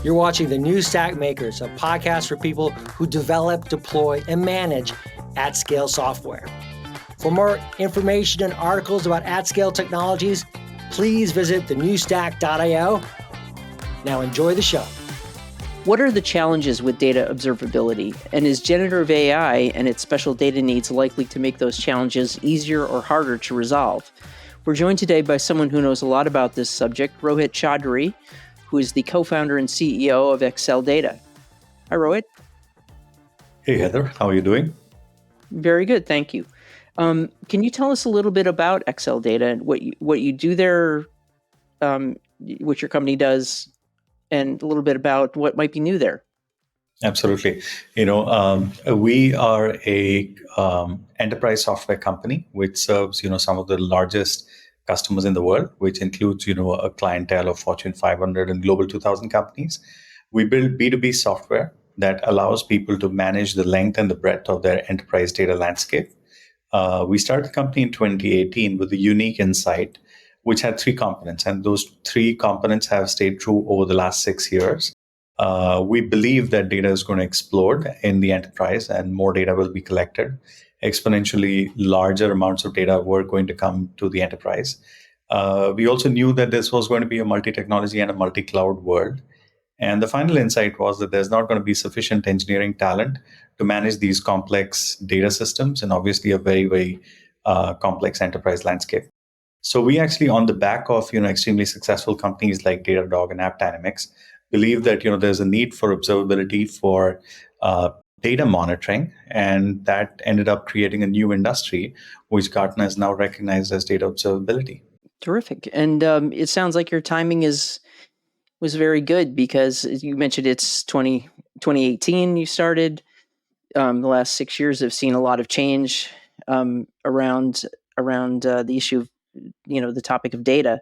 You're watching the New Stack Makers, a podcast for people who develop, deploy, and manage at-scale software. For more information and articles about at-scale technologies, please visit thenewstack.io. Now enjoy the show. What are the challenges with data observability? And is generative AI and its special data needs likely to make those challenges easier or harder to resolve? We're joined today by someone who knows a lot about this subject, Rohit Choudhary, who is the co-founder and CEO of Acceldata. Hi, Rohit. Hey, Heather. How are you doing? Very good, thank you. Can you tell us a little bit about Acceldata and what you do there, what your company does, and a little bit about what might be new there? Absolutely. We are a enterprise software company which serves some of the largest customers in the world, which includes a clientele of Fortune 500 and Global 2000 companies. We build B2B software that allows people to manage the length and the breadth of their enterprise data landscape. We started the company in 2018 with a unique insight, which had three components, and those three components have stayed true over the last 6 years. We believe that data is going to explode in the enterprise and more data will be collected. Exponentially larger amounts of data were going to come to the enterprise. We also knew that this was going to be a multi-technology and a multi-cloud world. And the final insight was that there's not going to be sufficient engineering talent to manage these complex data systems and obviously a very, very complex enterprise landscape. So we actually, on the back of extremely successful companies like Datadog and AppDynamics, believe that there's a need for observability for data monitoring, and that ended up creating a new industry, which Gartner has now recognized as data observability. Terrific. And it sounds like your timing was very good because you mentioned it's 2018 you started. The last 6 years have seen a lot of change around the issue of the topic of data,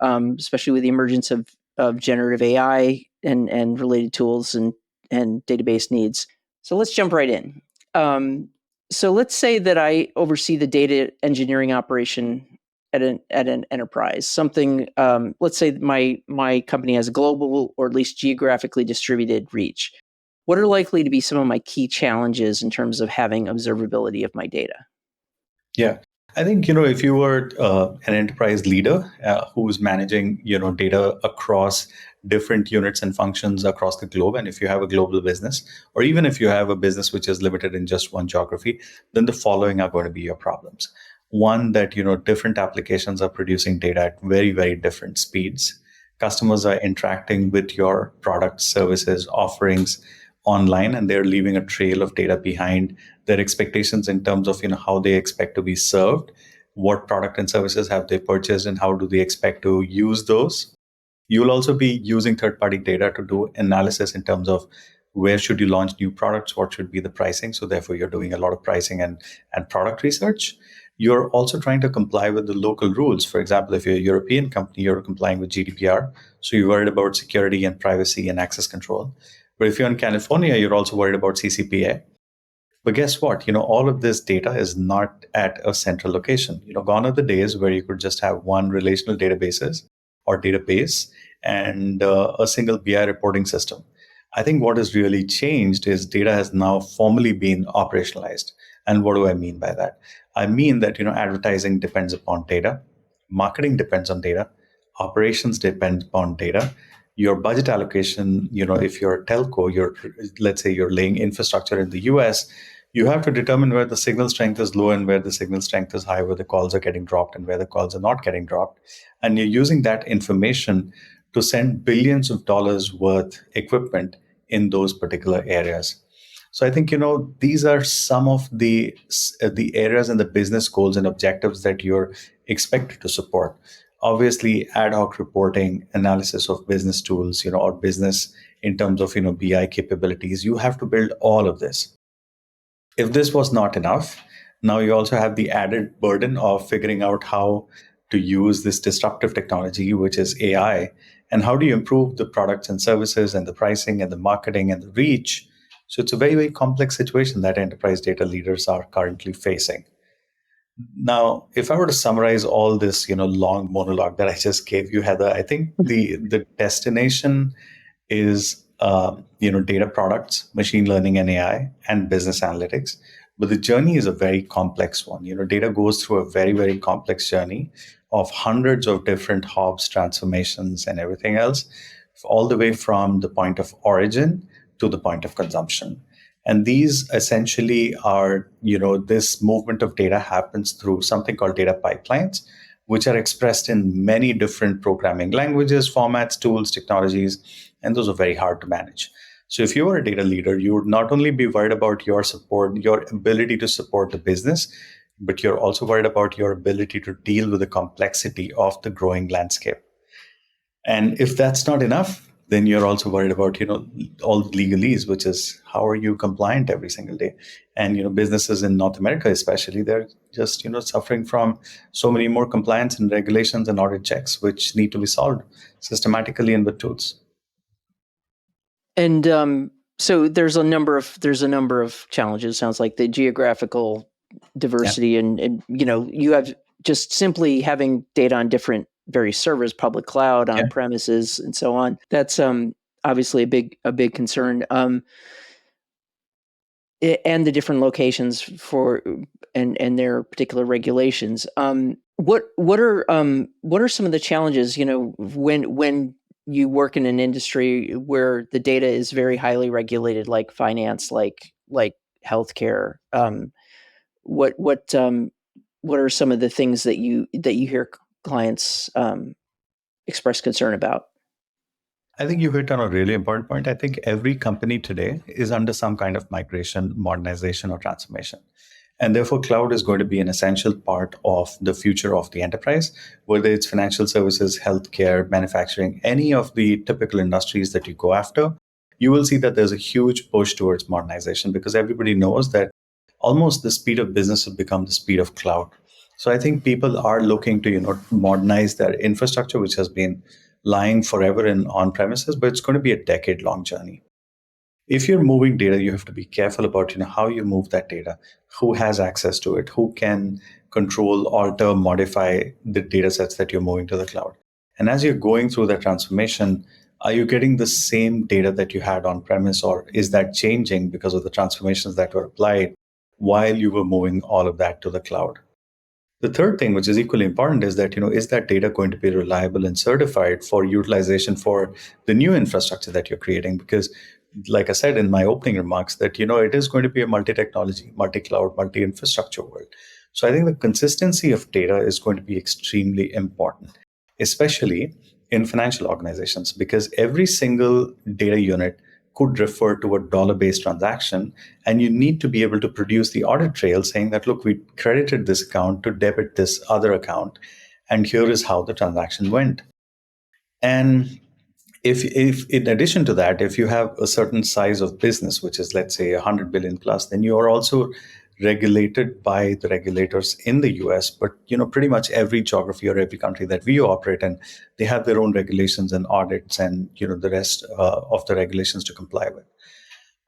especially with the emergence of generative AI and related tools and database needs. So let's jump right in. So let's say that I oversee the data engineering operation at an enterprise. Something. Let's say my company has a global or at least geographically distributed reach. What are likely to be some of my key challenges in terms of having observability of my data? Yeah. I think, if you were an enterprise leader who's managing, data across different units and functions across the globe, and if you have a global business, or even if you have a business which is limited in just one geography, then the following are going to be your problems. One, that, different applications are producing data at very, very different speeds. Customers are interacting with your products, services, offerings online, and they're leaving a trail of data behind their expectations in terms of how they expect to be served, what product and services have they purchased, and how do they expect to use those. You'll also be using third-party data to do analysis in terms of where should you launch new products, what should be the pricing. So therefore, you're doing a lot of pricing and product research. You're also trying to comply with the local rules. For example, if you're a European company, you're complying with GDPR. So you're worried about security and privacy and access control. But if you're in California, you're also worried about CCPA. But guess what? All of this data is not at a central location. Gone are the days where you could just have one relational databases or database and a single BI reporting system. I think what has really changed is data has now formally been operationalized. And what do I mean by that? I mean that, advertising depends upon data, marketing depends on data, operations depend upon data. Your budget allocation, if you're a telco, let's say you're laying infrastructure in the US, you have to determine where the signal strength is low and where the signal strength is high, where the calls are getting dropped and where the calls are not getting dropped. And you're using that information to send billions of dollars worth equipment in those particular areas. So I think, these are some of the areas and the business goals and objectives that you're expected to support. Obviously, ad hoc reporting, analysis of business tools, or business in terms of, BI capabilities, you have to build all of this. If this was not enough, now you also have the added burden of figuring out how to use this disruptive technology, which is AI, and how do you improve the products and services and the pricing and the marketing and the reach. So it's a very, very complex situation that enterprise data leaders are currently facing. Now, if I were to summarize all this, long monologue that I just gave you, Heather, I think the destination is data products, machine learning and AI, and business analytics. But the journey is a very complex one. Data goes through a very, very complex journey of hundreds of different hubs, transformations, and everything else, all the way from the point of origin to the point of consumption. And these essentially are, this movement of data happens through something called data pipelines, which are expressed in many different programming languages, formats, tools, technologies, and those are very hard to manage. So if you are a data leader, you would not only be worried about your support, your ability to support the business, but you're also worried about your ability to deal with the complexity of the growing landscape. And if that's not enough, then you're also worried about, all the legalese, which is how are you compliant every single day? And, businesses in North America, especially, they're just, suffering from so many more compliance and regulations and audit checks, which need to be solved systematically and with tools. And so there's a number of challenges. Sounds like the geographical diversity, and you have just simply having data on different various servers, public cloud, on premises, and so on. That's obviously a big concern. And the different locations for and their particular regulations. What are some of the challenges? When you work in an industry where the data is very highly regulated, like finance, like healthcare. What are some of the things that you hear clients express concern about? I think you hit on a really important point. I think every company today is under some kind of migration, modernization, or transformation. And therefore, cloud is going to be an essential part of the future of the enterprise, whether it's financial services, healthcare, manufacturing, any of the typical industries that you go after. You will see that there's a huge push towards modernization because everybody knows that almost the speed of business has become the speed of cloud. So I think people are looking to, modernize their infrastructure, which has been lying forever in on premises, but it's going to be a decade-long journey. If you're moving data, you have to be careful about how you move that data, who has access to it, who can control, alter, modify the data sets that you're moving to the cloud. And as you're going through that transformation, are you getting the same data that you had on premise, or is that changing because of the transformations that were applied while you were moving all of that to the cloud? The third thing, which is equally important, is that, is that data going to be reliable and certified for utilization for the new infrastructure that you're creating? Because, like I said in my opening remarks, that, it is going to be a multi-technology, multi-cloud, multi-infrastructure world. So I think the consistency of data is going to be extremely important, especially in financial organizations, because every single data unit could refer to a dollar-based transaction, and you need to be able to produce the audit trail saying that, look, we credited this account to debit this other account, and here is how the transaction went. And if in addition to that, if you have a certain size of business, which is, let's say, 100 billion plus, then you are also regulated by the regulators in the US. But pretty much every geography or every country that we operate in, they have their own regulations and audits and the rest of the regulations to comply with.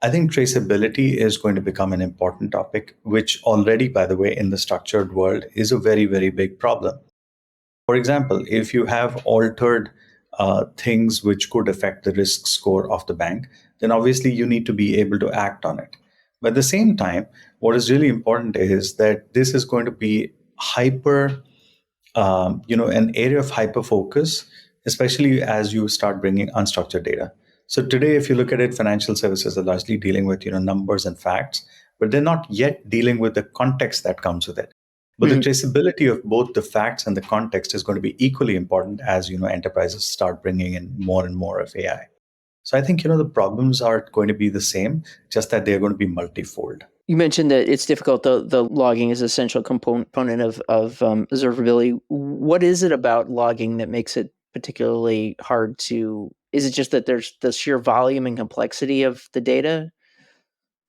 I think traceability is going to become an important topic, which already, by the way, in the structured world is a very, very big problem. For example, if you have altered things which could affect the risk score of the bank, then obviously you need to be able to act on it. But at the same time, what is really important is that this is going to be an area of hyper focus, especially as you start bringing unstructured data. So today, if you look at it, financial services are largely dealing with numbers and facts, but they're not yet dealing with the context that comes with it. But the traceability of both the facts and the context is going to be equally important as enterprises start bringing in more and more of AI. So I think the problems are going to be the same, just that they're going to be multifold. You mentioned that it's difficult. The logging is an essential component of observability. What is it about logging that makes it particularly hard to? Is it just that there's the sheer volume and complexity of the data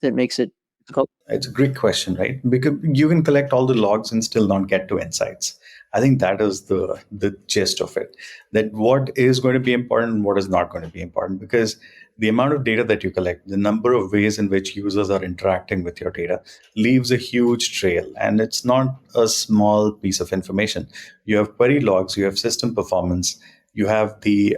that makes it difficult? It's a great question, right? Because you can collect all the logs and still not get to insights. I think that is the gist of it. That what is going to be important and what is not going to be important. Because the amount of data that you collect, the number of ways in which users are interacting with your data leaves a huge trail. And it's not a small piece of information. You have query logs, you have system performance, You have the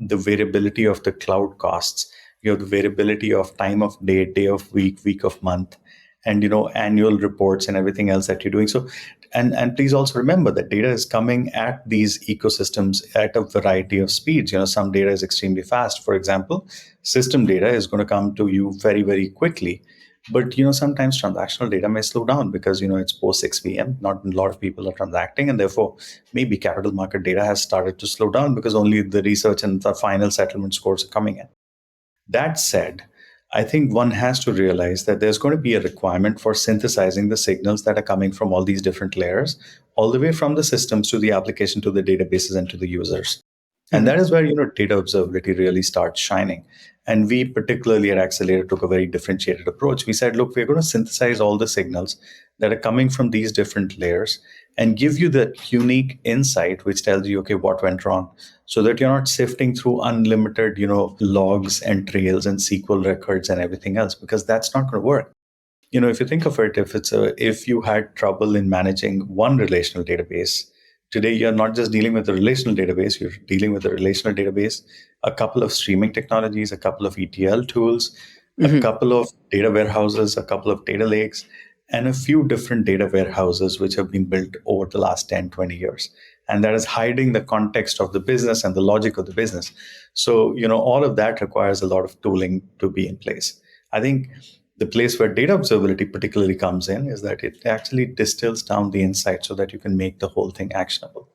variability of the cloud costs. You have the variability of time of day, day of week, week of month, and annual reports and everything else that you're doing. So, and please also remember that data is coming at these ecosystems at a variety of speeds. Some data is extremely fast. For example, system data is going to come to you very, very quickly. But sometimes transactional data may slow down because it's post 6 p.m. Not a lot of people are transacting, and therefore maybe capital market data has started to slow down because only the research and the final settlement scores are coming in. That said, I think one has to realize that there's going to be a requirement for synthesizing the signals that are coming from all these different layers, all the way from the systems to the application to the databases and to the users. And that is where data observability really starts shining. And we particularly at Accelerator took a very differentiated approach. We said, look, we're going to synthesize all the signals that are coming from these different layers and give you that unique insight which tells you, okay, what went wrong, so that you're not sifting through unlimited, logs and trails and SQL records and everything else, because that's not going to work. If you think of it, if you had trouble in managing one relational database, today you're not just dealing with the relational database, you're dealing with the relational database, a couple of streaming technologies, a couple of ETL tools, a couple of data warehouses, a couple of data lakes, and a few different data warehouses which have been built over the last 10, 20 years. And that is hiding the context of the business and the logic of the business. So, all of that requires a lot of tooling to be in place. I think the place where data observability particularly comes in is that it actually distills down the insight so that you can make the whole thing actionable.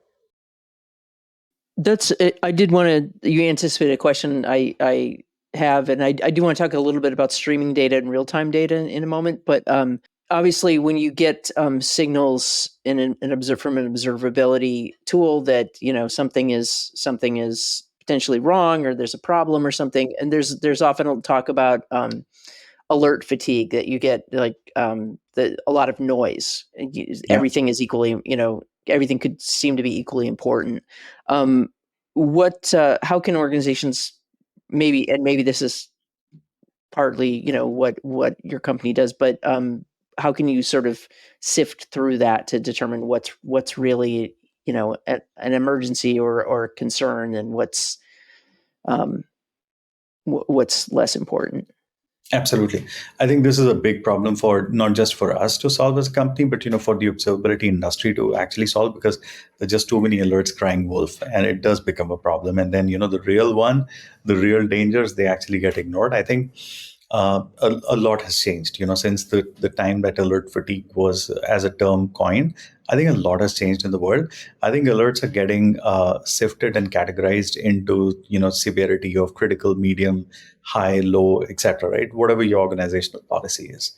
I did want to, you anticipated a question I have, and I do want to talk a little bit about streaming data and real-time data in a moment, but obviously when you get signals from an observability tool that something is potentially wrong or there's a problem or something, and there's often talk about alert fatigue, that you get like a lot of noise. Everything is equally, everything could seem to be equally important. How can organizations maybe this is partly, what your company does, but how can you sort of sift through that to determine what's really, an emergency or concern, and what's less important? Absolutely. I think this is a big problem for not just for us to solve as a company, but for the observability industry to actually solve, because there's just too many alerts crying wolf, and it does become a problem. And then the real dangers, they actually get ignored. I think a lot has changed, since the time that alert fatigue was as a term coined. I think a lot has changed in the world. I think alerts are getting sifted and categorized into, severity of critical, medium, high, low, etc. Right? Whatever your organizational policy is.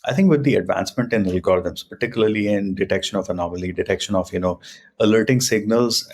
I think with the advancement in algorithms, particularly in detection of anomaly, detection of, alerting signals,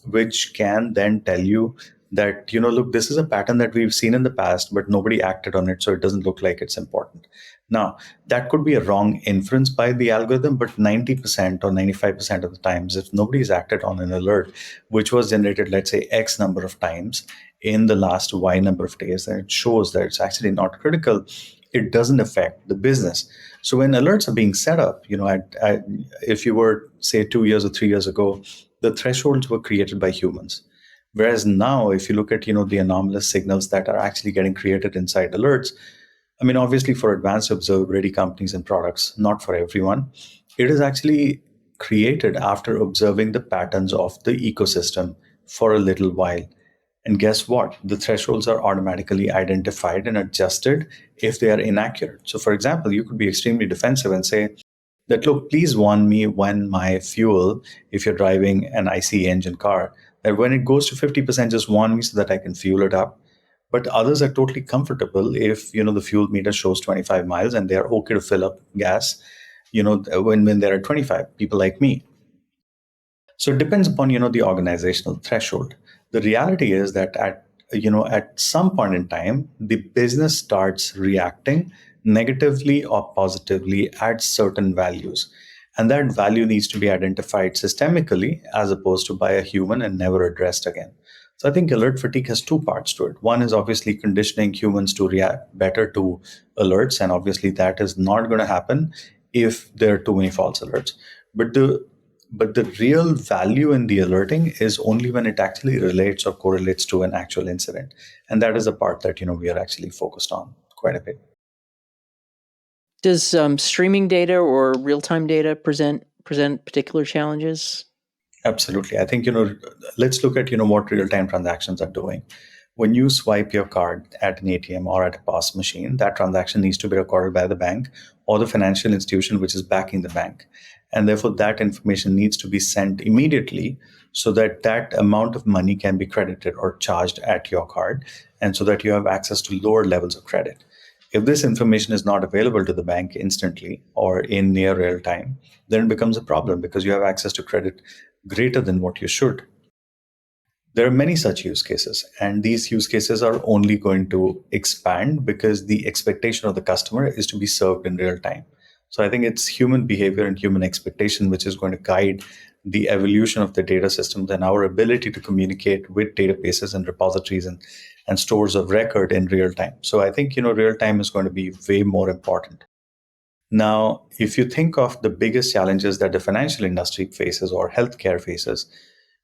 which can then tell you that, look, this is a pattern that we've seen in the past, but nobody acted on it, so it doesn't look like it's important. Now, that could be a wrong inference by the algorithm, but 90% or 95% of the times, if nobody's acted on an alert, which was generated, let's say, X number of times in the last Y number of days, then it shows that it's actually not critical. It doesn't affect the business. So when alerts are being set up, if you were, say, 2 years or 3 years ago, the thresholds were created by humans. Whereas now, if you look at, the anomalous signals that are actually getting created inside alerts, I mean, obviously for advanced observability companies and products, not for everyone, it is actually created after observing the patterns of the ecosystem for a little while. And guess what? The thresholds are automatically identified and adjusted if they are inaccurate. So, for example, you could be extremely defensive and say that, look, please warn me when my fuel, if you're driving an ICE engine car, that when it goes to 50%, just warn me so that I can fuel it up. But others are totally comfortable if, the fuel meter shows 25 miles and they're okay to fill up gas, when they're at 25, people like me. So it depends upon, the organizational threshold. The reality is that at some point in time, the business starts reacting negatively or positively at certain values. And that value needs to be identified systemically as opposed to by a human and never addressed again. So I think alert fatigue has two parts to it. One is obviously conditioning humans to react better to alerts. And obviously that is not going to happen if there are too many false alerts. But But the real value in the alerting is only when it actually relates or correlates to an actual incident. And that is the part that, we are actually focused on quite a bit. Does streaming data or real-time data present particular challenges? Absolutely. I think, let's look at, what real-time transactions are doing. When you swipe your card at an ATM or at a POS machine, that transaction needs to be recorded by the bank or the financial institution which is backing the bank. And therefore, that information needs to be sent immediately so that that amount of money can be credited or charged at your card, and so that you have access to lower levels of credit. If this information is not available to the bank instantly or in near real time, then it becomes a problem because you have access to credit greater than what you should. There are many such use cases, and these use cases are only going to expand because the expectation of the customer is to be served in real time. So I think it's human behavior and human expectation which is going to guide the evolution of the data systems and our ability to communicate with databases and repositories and stores of record in real time. So I think, real time is going to be way more important. Now, if you think of the biggest challenges that the financial industry faces or healthcare faces,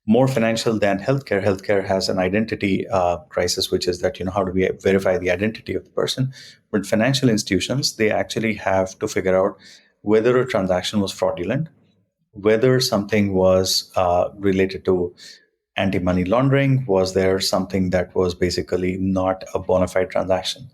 more financial than healthcare. Healthcare has an identity crisis, which is that, how do we verify the identity of the person? But financial institutions, they actually have to figure out whether a transaction was fraudulent, whether something was related to anti-money laundering, was there something that was basically not a bona fide transaction?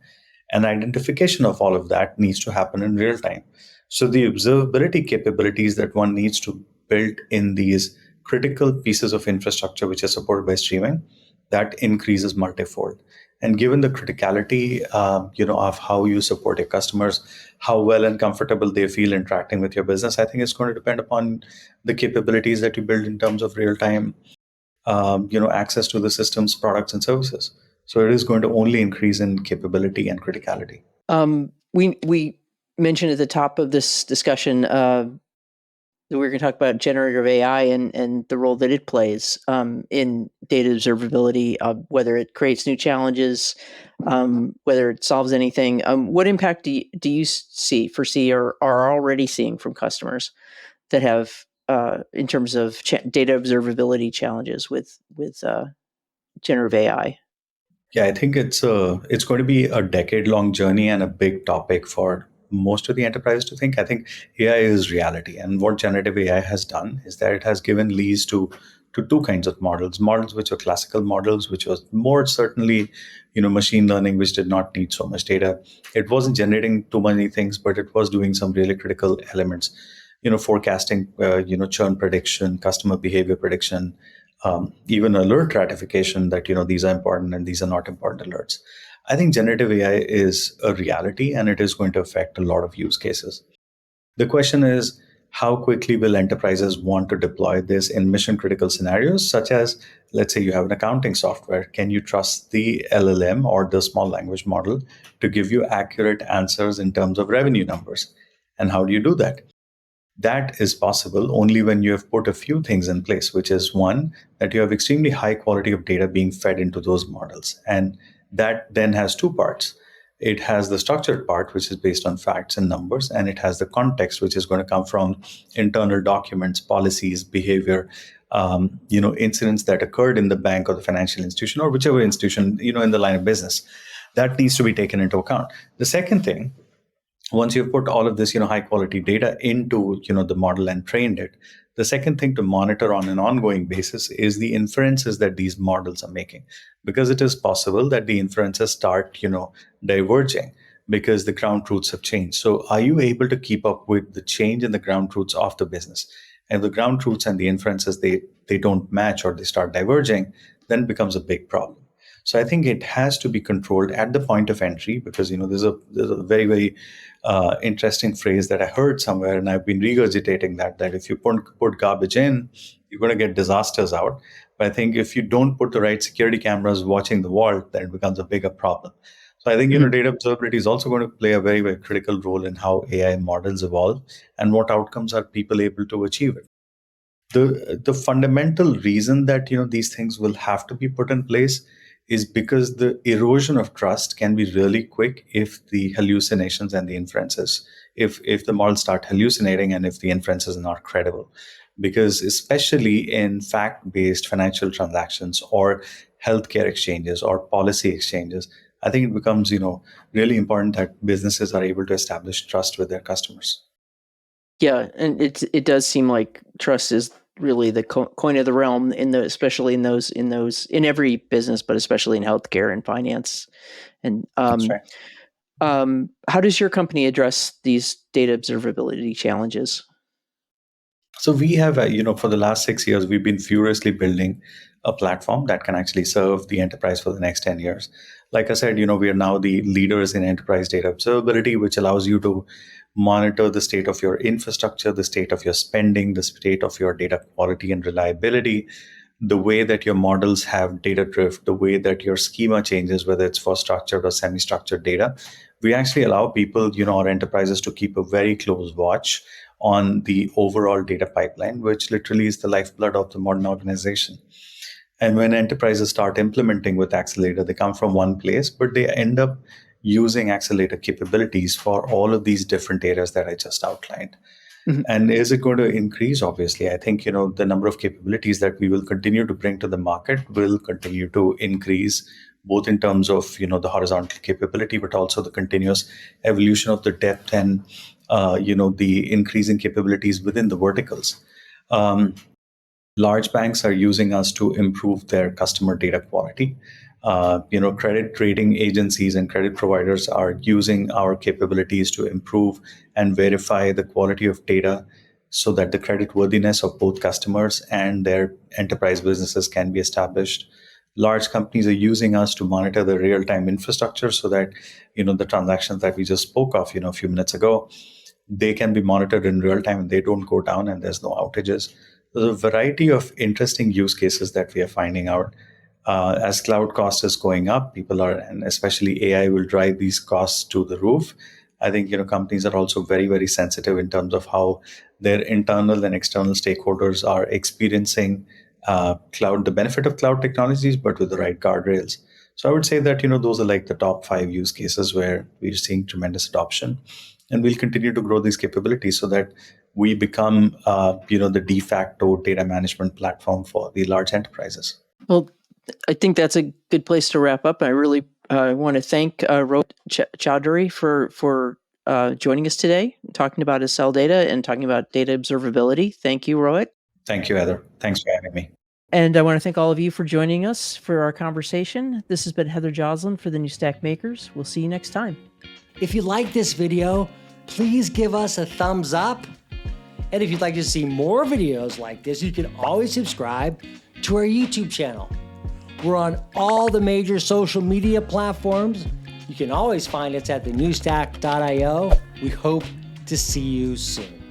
And identification of all of that needs to happen in real time. So the observability capabilities that one needs to build in these critical pieces of infrastructure which are supported by streaming, that increases multifold. And given the criticality, of how you support your customers, how well and comfortable they feel interacting with your business, I think it's going to depend upon the capabilities that you build in terms of real time, access to the systems, products, and services. So it is going to only increase in capability and criticality. We mentioned at the top of this discussion that we were going to talk about generative AI and the role that it plays in data observability, whether it creates new challenges, whether it solves anything. What impact do you foresee, or are already seeing from customers that have in terms of data observability challenges with generative AI? Yeah, I think it's going to be a decade-long journey and a big topic for most of the enterprises to think. I think AI is reality, and what generative AI has done is that it has given leads to two kinds of models which are classical models, which was more certainly, machine learning, which did not need so much data. It wasn't generating too many things, but it was doing some really critical elements, forecasting, churn prediction, customer behavior prediction, even alert ratification that, these are important and these are not important alerts. I think generative AI is a reality and it is going to affect a lot of use cases. The question is, how quickly will enterprises want to deploy this in mission critical scenarios, such as, let's say you have an accounting software. Can you trust the LLM or the small language model to give you accurate answers in terms of revenue numbers? And how do you do that? That is possible only when you have put a few things in place, which is one, that you have extremely high quality of data being fed into those models. And that then has two parts. It has the structured part, which is based on facts and numbers, and it has the context, which is going to come from internal documents, policies, behavior, incidents that occurred in the bank or the financial institution or whichever institution, in the line of business. That needs to be taken into account. The second thing, once you've put all of this high quality data into the model and trained it, the second thing to monitor on an ongoing basis is the inferences that these models are making, because it is possible that the inferences start diverging because the ground truths have changed. So are you able to keep up with the change in the ground truths of the business? And the ground truths and the inferences, they don't match or they start diverging, then it becomes a big problem. So I think it has to be controlled at the point of entry, because there's a very, very interesting phrase that I heard somewhere, and I've been regurgitating that if you put garbage in, you're going to get disasters out. But I think if you don't put the right security cameras watching the vault, then it becomes a bigger problem. So I think data observability is also going to play a very, very critical role in how AI models evolve and what outcomes are people able to achieve it. The fundamental reason that these things will have to be put in place is because the erosion of trust can be really quick if the hallucinations and the inferences, if the models start hallucinating and if the inferences are not credible. because especially in fact-based financial transactions or healthcare exchanges or policy exchanges, I think it becomes, really important that businesses are able to establish trust with their customers. Yeah, and it does seem like trust is really the coin of the realm especially in every business, but especially in healthcare and finance. And That's right. how does your company address these data observability challenges? So we have, for the last 6 years, we've been furiously building a platform that can actually serve the enterprise for the next 10 years. Like I said, we are now the leaders in enterprise data observability, which allows you to monitor the state of your infrastructure, the state of your spending, the state of your data quality and reliability, the way that your models have data drift, the way that your schema changes, whether it's for structured or semi-structured data. We actually allow people, our enterprises, to keep a very close watch on the overall data pipeline, which literally is the lifeblood of the modern organization. And when enterprises start implementing with Acceldata, they come from one place, but they end up using Acceldata capabilities for all of these different areas that I just outlined. Mhm. And is it going to increase? Obviously, I think, the number of capabilities that we will continue to bring to the market will continue to increase, both in terms of, the horizontal capability, but also the continuous evolution of the depth and, the increasing capabilities within the verticals. Large banks are using us to improve their customer data quality. Credit rating agencies and credit providers are using our capabilities to improve and verify the quality of data so that the creditworthiness of both customers and their enterprise businesses can be established. Large companies are using us to monitor the real-time infrastructure so that, the transactions that we just spoke of, a few minutes ago, they can be monitored in real time and they don't go down and there's no outages. There's a variety of interesting use cases that we are finding out. As cloud cost is going up, people are, and especially AI will drive these costs to the roof. I think, companies are also very, very sensitive in terms of how their internal and external stakeholders are experiencing the benefit of cloud technologies, but with the right guardrails. So I would say that, those are like the top 5 use cases where we're seeing tremendous adoption. And we'll continue to grow these capabilities so that we become, the de facto data management platform for the large enterprises. Well, I think that's a good place to wrap up. I really want to thank Rohit Choudhary for joining us today, talking about Acceldata and talking about data observability. Thank you, Rohit. Thank you, Heather. Thanks for having me. And I want to thank all of you for joining us for our conversation. This has been Heather Joslin for the New Stack Makers. We'll see you next time. If you like this video, please give us a thumbs up. And if you'd like to see more videos like this, you can always subscribe to our YouTube channel. We're on all the major social media platforms. You can always find us at thenewstack.io. We hope to see you soon.